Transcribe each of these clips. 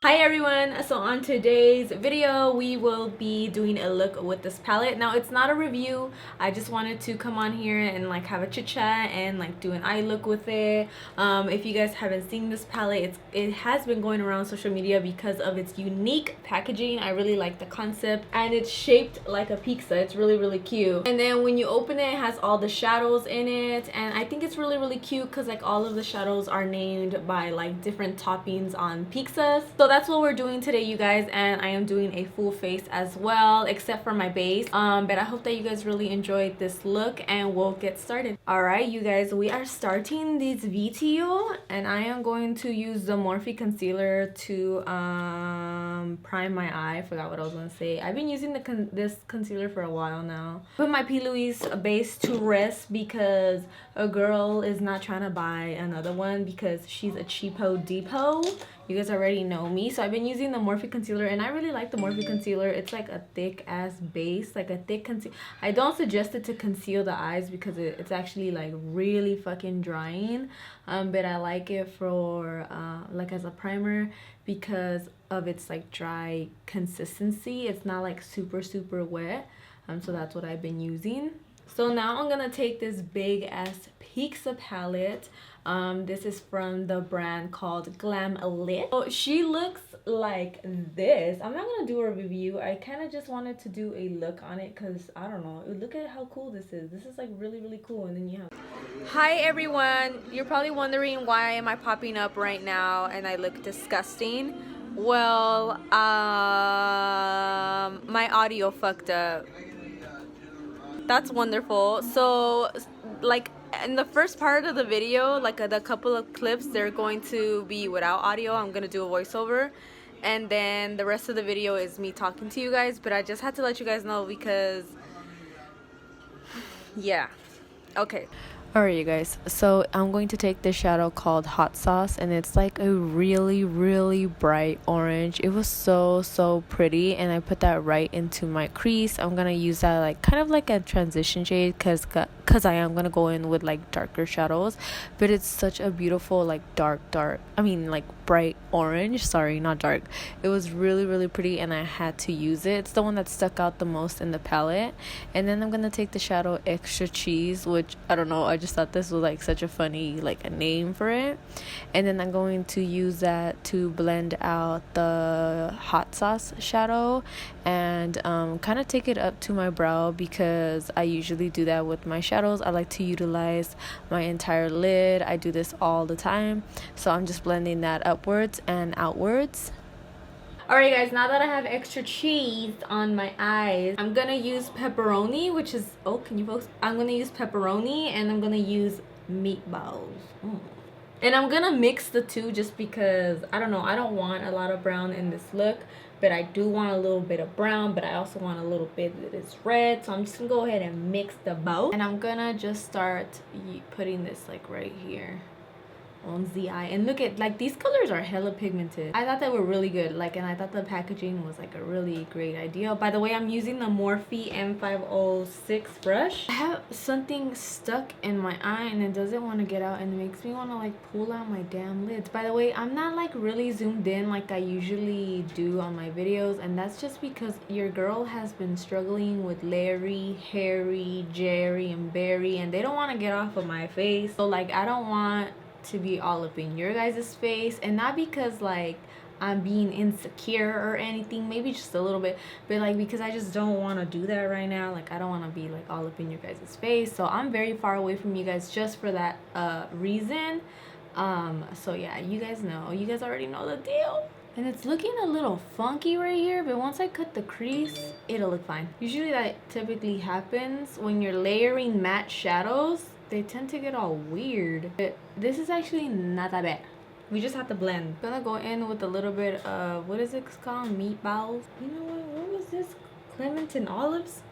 Hi everyone, so on today's video we will be doing a look with this palette. Now it's not a review, I just wanted to come on here and like have a chit chat and like do an eye look with it. If you guys haven't seen this palette, it has been going around social media because of its unique packaging. I really like the concept and it's shaped like a pizza. It's really cute, and then when you open it, it has all the shadows in it, and I think it's really cute because like all of the shadows are named by like different toppings on pizzas. So that's what we're doing today, you guys, and I am doing a full face as well except for my base. But I hope that you guys really enjoyed this look and we'll get started. All right, you guys, we are starting this video and I am going to use the Morphe concealer to prime my eye. I forgot what I was gonna say. I've been using this concealer for a while now. Put my P. Louise base to rest because a girl is not trying to buy another one because she's a cheapo depot. You guys already know me. So I've been using the Morphe concealer and I really like the Morphe concealer. It's like a thick ass base, like a thick concealer. I don't suggest it to conceal the eyes because it's actually like really fucking drying. But I like it for like as a primer because of its like dry consistency. It's not like super wet. So that's what I've been using. So now I'm gonna take this big ass pizza palette. This is from the brand called Glamlite. So she looks like this. I'm not gonna do a review. I kind of just wanted to do a look on it because I don't know. Look at how cool this is. This is like really cool. And then you have. Hi everyone. You're probably wondering why am I popping up right now and I look disgusting. Well, my audio fucked up. That's wonderful. So like in the first part of the video, like the couple of clips, they're going to be without audio. I'm gonna do a voiceover, and then the rest of the video is me talking to you guys. But I just had to let you guys know because yeah. Okay. Alright, you guys, so I'm going to take this shadow called Hot Sauce, and it's like a really bright orange. It was so pretty, and I put that right into my crease. I'm gonna use that like kind of like a transition shade because I am gonna go in with like darker shadows, but it's such a beautiful like like bright orange. Sorry, not dark. It was really pretty and I had to use it. It's the one that stuck out the most in the palette. And then I'm gonna take the shadow Extra Cheese, which I don't know, I just thought this was like such a funny like a name for it. And then I'm going to use that to blend out the Hot Sauce shadow and kind of take it up to my brow because I usually do that with my shadows. I like to utilize my entire lid. I do this all the time. So I'm just blending that upwards and outwards. Alright guys, now that I have extra cheese on my eyes, I'm gonna use pepperoni, which is, oh, can you folks? I'm gonna use pepperoni and I'm gonna use meatballs. And I'm gonna mix the two just because, I don't know, I don't want a lot of brown in this look, but I do want a little bit of brown, but I also want a little bit that is red. So I'm just gonna go ahead and mix the both. And I'm gonna just start putting this like right here on the eye, and look at like these colors are hella pigmented. I thought they were really good, like, and I thought the packaging was like a really great idea. By the way, I'm using the Morphe M506 brush. I have something stuck in my eye and it doesn't want to get out and it makes me want to like pull out my damn lids. By the way, I'm not like really zoomed in like I usually do on my videos, and that's just because your girl has been struggling with Larry, Harry, Jerry, and Barry, and they don't want to get off of my face. So like I don't want to be all up in your guys' face, and not because like I'm being insecure or anything, maybe just a little bit, but like because I just don't want to do that right now. Like I don't want to be like all up in your guys' face, so I'm very far away from you guys just for that reason. So yeah, you guys already know the deal. And it's looking a little funky right here, but once I cut the crease, it'll look fine. Usually that typically happens when you're layering matte shadows. They tend to get all weird. But this is actually not that bad. We just have to blend. I'm gonna go in with a little bit of, what is it called? Meatballs. You know what was this? Clementine olives?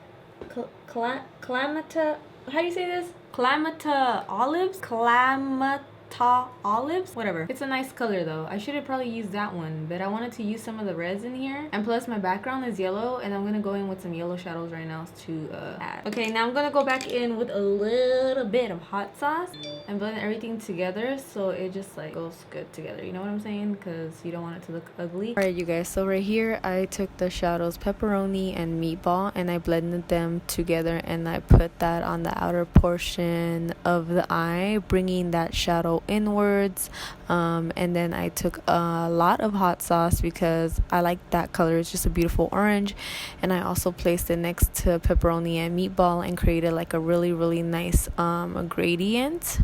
Clamata, how do you say this? Clamata olives? Clamata Ta Olives, whatever. It's a nice color though. I should have probably used that one, but I wanted to use some of the reds in here, and plus my background is yellow, and I'm gonna go in with some yellow shadows right now to add. Okay, now I'm gonna go back in with a little bit of hot sauce and blend everything together so it just like goes good together, you know what I'm saying, because you don't want it to look ugly. All right, you guys, so right here I took the shadows pepperoni and meatball and I blended them together, and I put that on the outer portion of the eye, bringing that shadow inwards. And then I took a lot of hot sauce because I like that color. It's just a beautiful orange, and I also placed it next to pepperoni and meatball and created like a really nice gradient.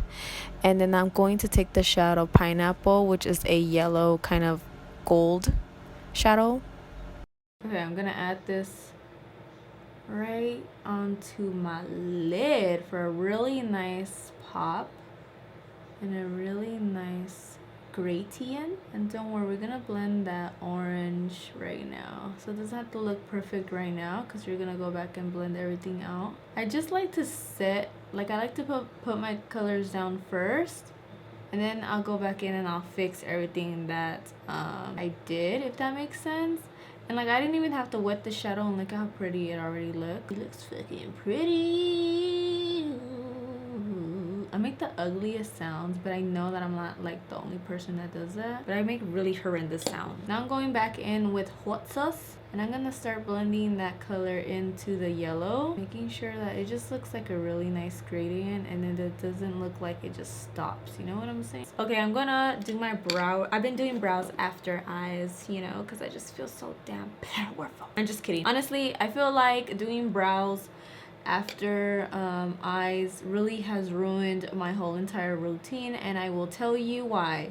And then I'm going to take the shadow pineapple, which is a yellow kind of gold shadow. Okay, I'm gonna add this right onto my lid for a really nice pop and a really nice gradient. And don't worry, we're gonna blend that orange right now, so it doesn't have to look perfect right now because we're gonna go back and blend everything out. I just like to set, like I like to put my colors down first, and then I'll go back in and I'll fix everything that I did, if that makes sense. And like I didn't even have to wet the shadow, and look how pretty it already looks. It looks fucking pretty. I make the ugliest sounds, but I know that I'm not like the only person that does that, but I make really horrendous sounds. Now I'm going back in with hot sauce, and I'm gonna start blending that color into the yellow, making sure that it just looks like a really nice gradient, and then it doesn't look like it just stops, you know what I'm saying? Okay, I'm gonna do my brow. I've been doing brows after eyes, you know, because I just feel so damn powerful. I'm just kidding. Honestly, I feel like doing brows after eyes really has ruined my whole entire routine, and I will tell you why.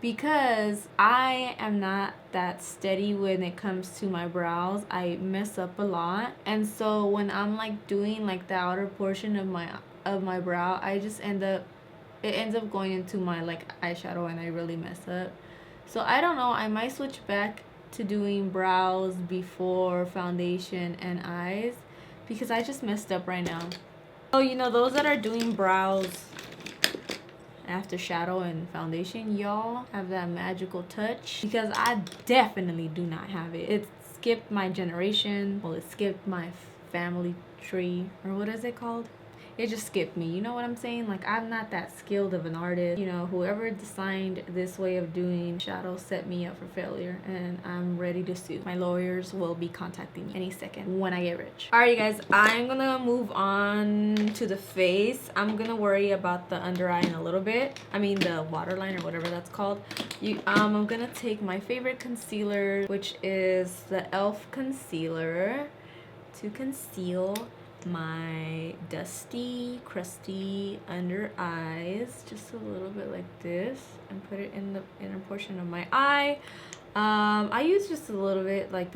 Because I am not that steady when it comes to my brows. I mess up a lot, and so when I'm like doing like the outer portion of my brow, I just it ends up going into my like eyeshadow, and I really mess up. So I don't know, I might switch back to doing brows before foundation and eyes, because I just messed up right now. Oh, you know, those that are doing brows after shadow and foundation, y'all have that magical touch, because I definitely do not have it. It skipped my generation. Well, it skipped my family tree, or what is it called? It just skipped me, you know what I'm saying? Like, I'm not that skilled of an artist. You know, whoever designed this way of doing shadow set me up for failure, and I'm ready to sue. My lawyers will be contacting me any second when I get rich. All right, you guys, I'm gonna move on to the face. I'm gonna worry about the under eye in a little bit. I mean the waterline, or whatever that's called. I'm gonna take my favorite concealer, which is the e.l.f. concealer, to conceal my dusty, crusty under eyes, just a little bit like this, and put it in the inner portion of my eye. I use just a little bit, like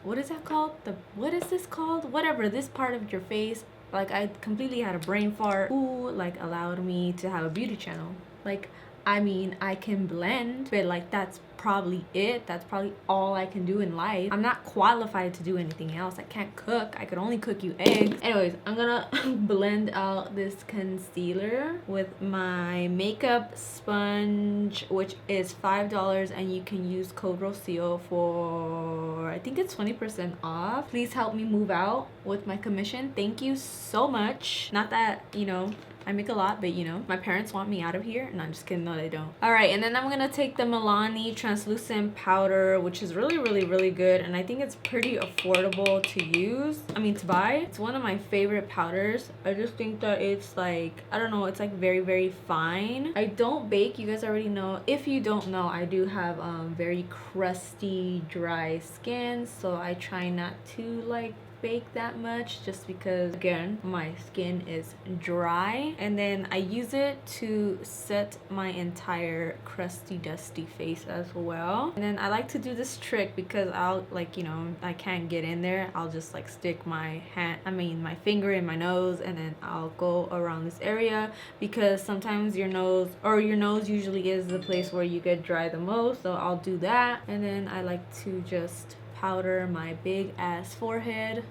what is that called? What is this called? Whatever, this part of your face. Like, I completely had a brain fart. Who like allowed me to have a beauty channel? Like, I mean, I can blend, but like that's probably it. That's probably all I can do in life. I'm not qualified to do anything else. I can't cook. I could only cook you eggs. Anyways, I'm gonna blend out this concealer with my makeup sponge, which is $5, and you can use code Rocio for, I think it's 20% off. Please help me move out with my commission. Thank you so much. Not that, you know, I make a lot, but you know, my parents want me out of here. No, I'm just kidding. No, they don't. All right, and then I'm gonna take the Milani translucent powder, which is really good, and I think it's pretty affordable to use. I mean, to buy. It's one of my favorite powders. I just think that it's like, I don't know, it's like very fine. I don't bake, you guys already know. If you don't know, I do have very crusty, dry skin, so I try not to like bake that much, just because again my skin is dry. And then I use it to set my entire crusty, dusty face as well. And then I like to do this trick because I'll, like, you know, I can't get in there. I'll just like stick my my finger in my nose, and then I'll go around this area, because sometimes your nose usually is the place where you get dry the most. So I'll do that, and then I like to just powder my big ass forehead.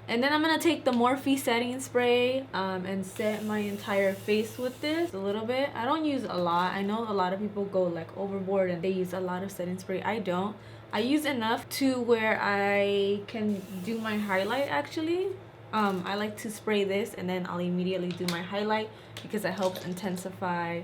And then I'm gonna take the Morphe setting spray and set my entire face with this a little bit. I don't use a lot. I know a lot of people go like overboard and they use a lot of setting spray. I don't. I use enough to where I can do my highlight actually. I like to spray this and then I'll immediately do my highlight because it helps intensify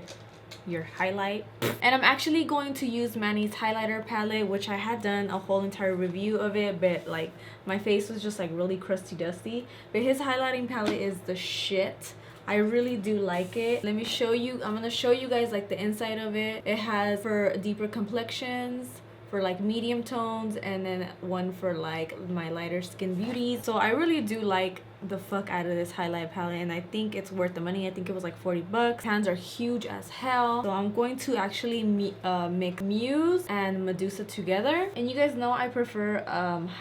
your highlight. And I'm actually going to use Manny's highlighter palette, which I had done a whole entire review of it, but like my face was just like really crusty dusty. But his highlighting palette is the shit. I really do like it. Let me show you. I'm gonna show you guys like the inside of it. It has for deeper complexions, for like medium tones, and then one for like my lighter skin beauties. So I really do like the fuck out of this highlight palette, and I think it's worth the money. I think it was like 40 bucks. Hands are huge as hell. So I'm going to actually mix Muse and Medusa together. And you guys know I prefer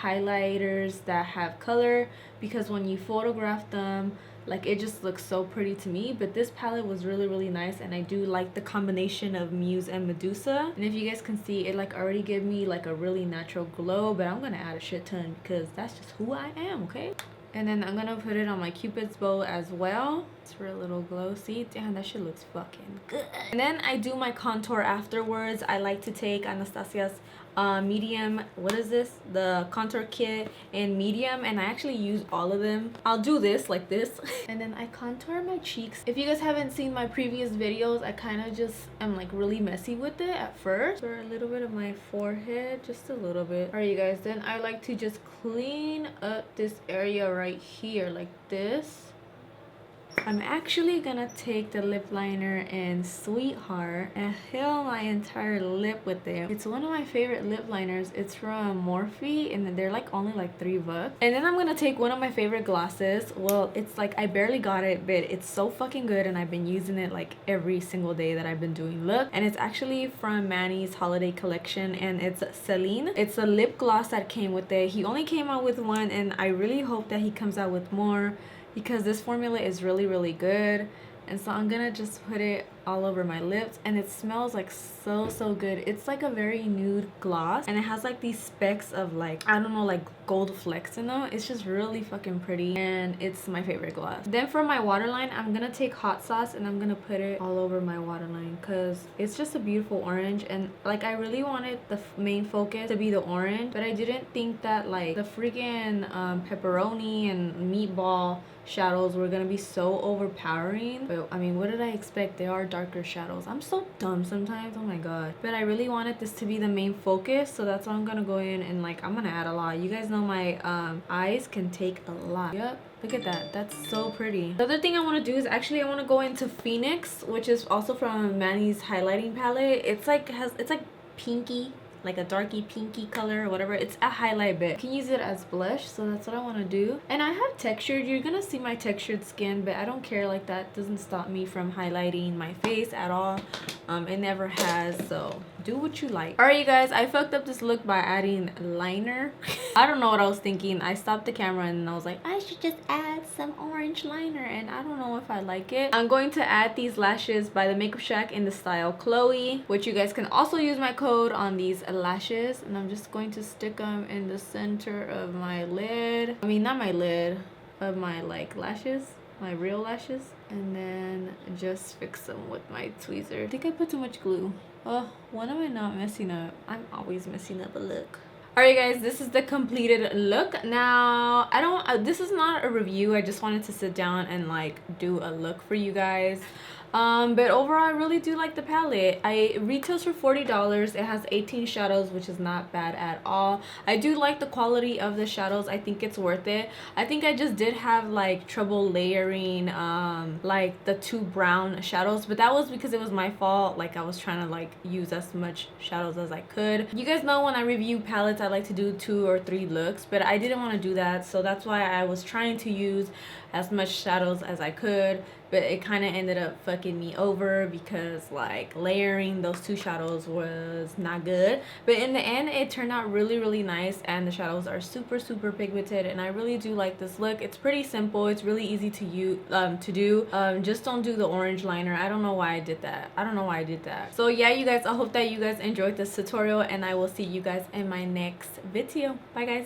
highlighters that have color because when you photograph them, like it just looks so pretty to me. But this palette was really nice, and I do like the combination of Muse and Medusa. And if you guys can see, it like already gave me like a really natural glow, but I'm gonna add a shit ton because that's just who I am, okay? And then I'm gonna put it on my Cupid's bow as well. It's for a little glow. See, damn, that shit looks fucking good. And then I do my contour afterwards. I like to take Anastasia's medium, what is this, the contour kit in medium, and I actually use all of them. I'll do this like this and then I contour my cheeks. If you guys haven't seen my previous videos, I kind of just am like really messy with it at first. For a little bit of my forehead, just a little bit. All right, you guys, then I like to just clean up this area right here like this. I'm actually gonna take the lip liner in Sweetheart and fill my entire lip with it. It's one of my favorite lip liners. It's from Morphe and they're like only like $3. And then I'm gonna take one of my favorite glosses. Well, it's like I barely got it, but it's so fucking good and I've been using it like every single day that I've been doing look. And it's actually from Manny's holiday collection and it's Selene. It's a lip gloss that came with it. He only came out with one and I really hope that he comes out with more, because this formula is really good. And so I'm gonna just put it all over my lips, and it smells like so good. It's like a very nude gloss, and it has like these specks of like, I don't know, like gold flecks in them. It's just really fucking pretty, and it's my favorite gloss. Then for my waterline, I'm gonna take hot sauce and I'm gonna put it all over my waterline because it's just a beautiful orange. And like I really wanted the main focus to be the orange, but I didn't think that like the freaking pepperoni and meatball shadows were gonna be so overpowering. But I mean, what did I expect? They are darker shadows. I'm so dumb sometimes, oh my god. But I really wanted this to be the main focus, so that's why I'm gonna go in and like I'm gonna add a lot. You guys know my eyes can take a lot. Yep, look at that, that's so pretty. The other thing I want to do is actually I want to go into Phoenix, which is also from Manny's highlighting palette. It's like pinky, like a darky pinky color or whatever. It's a highlight bit. You can use it as blush, so that's what I want to do. And I have textured, you're gonna see my textured skin, but I don't care. Like that doesn't stop me from highlighting my face at all. It never has, so do what you like. All right, you guys, I fucked up this look by adding liner. I don't know what I was thinking. I stopped the camera and I was like, I should just add some orange liner, and I don't know if I like it. I'm going to add these lashes by the MAKEUPSHACK in the style Chloe, which you guys can also use my code on these lashes. And I'm just going to stick them in the center of my lid. I mean, not my lid, of my like lashes, my real lashes. And then just fix them with my tweezer. I think I put too much glue. Oh, when am I not messing up? I'm always messing up a look. Alright guys, this is the completed look. Now, I don't, this is not a review. I just wanted to sit down and like do a look for you guys. But overall, I really do like the palette. It retails for $40. It has 18 shadows, which is not bad at all. I do like the quality of the shadows. I think it's worth it. I think I just did have like trouble layering like the two brown shadows, but that was because it was my fault. Like I was trying to like use as much shadows as I could. You guys know when I review palettes, I like to do 2 or 3 looks, but I didn't want to do that, so that's why I was trying to use as much shadows as I could. But it kind of ended up fucking me over because like layering those 2 shadows was not good. But in the end, it turned out really nice, and the shadows are super pigmented, and I really do like this look. It's pretty simple. It's really easy to use to do. Just don't do the orange liner. I don't know why I did that. So yeah, you guys, I hope that you guys enjoyed this tutorial, and I will see you guys in my next video. Bye guys.